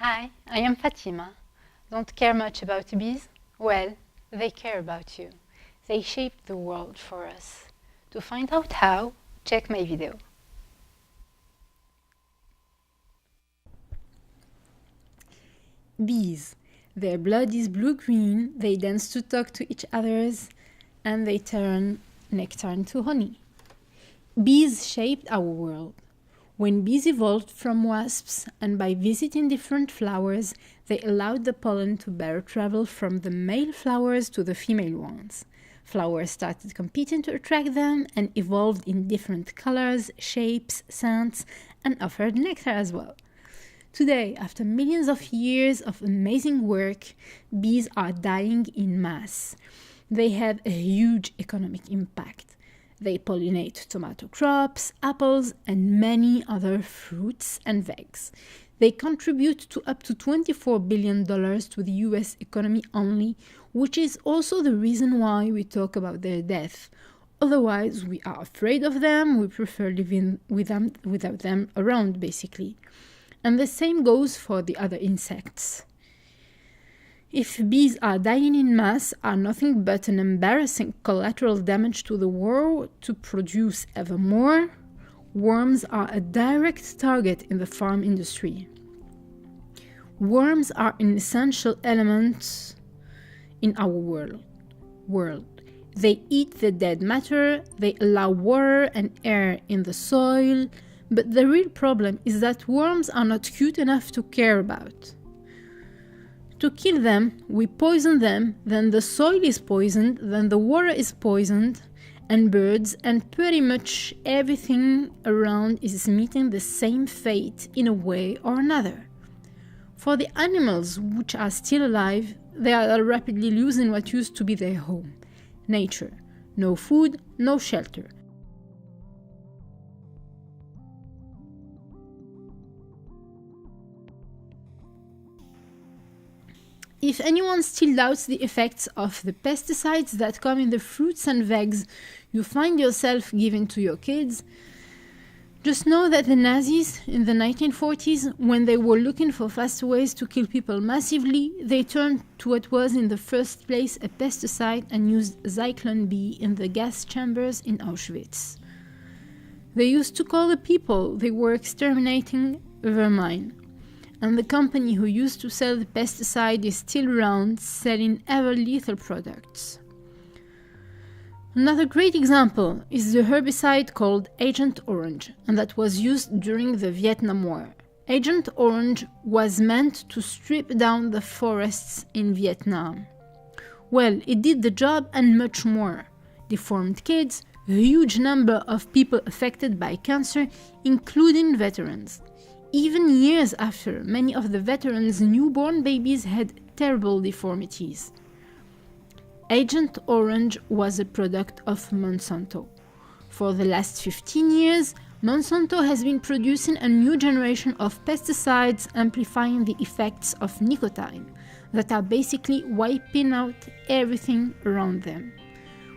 Hi, I am Fatima. Don't care much about bees? Well, they care about you. They shape the world for us. To find out how, check my video. Bees. Their blood is blue-green, they dance to talk to each other, and they turn nectar into honey. Bees shaped our world. When bees evolved from wasps and by visiting different flowers, they allowed the pollen to better travel from the male flowers to the female ones. Flowers started competing to attract them and evolved in different colors, shapes, scents, and offered nectar as well. Today, after millions of years of amazing work, bees are dying in mass. They have a huge economic impact. They pollinate tomato crops, apples, and many other fruits and vegs. They contribute to up to $24 billion to the US economy only, which is also the reason why we talk about their death. Otherwise, we are afraid of them, we prefer living without them around, basically. And the same goes for the other insects. If bees are dying in mass, are nothing but an embarrassing collateral damage to the world to produce ever more, worms are a direct target in the farm industry. Worms are an essential element in our world. They eat the dead matter, they allow water and air in the soil, but the real problem is that worms are not cute enough to care about. To kill them, we poison them, then the soil is poisoned, then the water is poisoned, and birds and pretty much everything around is meeting the same fate in a way or another. For the animals which are still alive, they are rapidly losing what used to be their home: nature. No food, no shelter. If anyone still doubts the effects of the pesticides that come in the fruits and vegs you find yourself giving to your kids, just know that the Nazis in the 1940s, when they were looking for faster ways to kill people massively, they turned to what was in the first place a pesticide and used Zyklon B in the gas chambers in Auschwitz. They used to call the people they were exterminating vermine. And the company who used to sell the pesticide is still around, selling ever lethal products. Another great example is the herbicide called Agent Orange, and that was used during the Vietnam War. Agent Orange was meant to strip down the forests in Vietnam. Well, it did the job and much more. Deformed kids, a huge number of people affected by cancer, including veterans. Even years after, many of the veterans' newborn babies had terrible deformities. Agent Orange was a product of Monsanto. For the last 15 years, Monsanto has been producing a new generation of pesticides amplifying the effects of nicotine that are basically wiping out everything around them.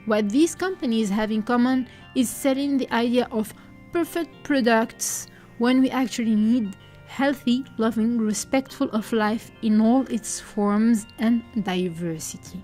What these companies have in common is selling the idea of perfect products when we actually need healthy, loving, respectful of life in all its forms and diversity.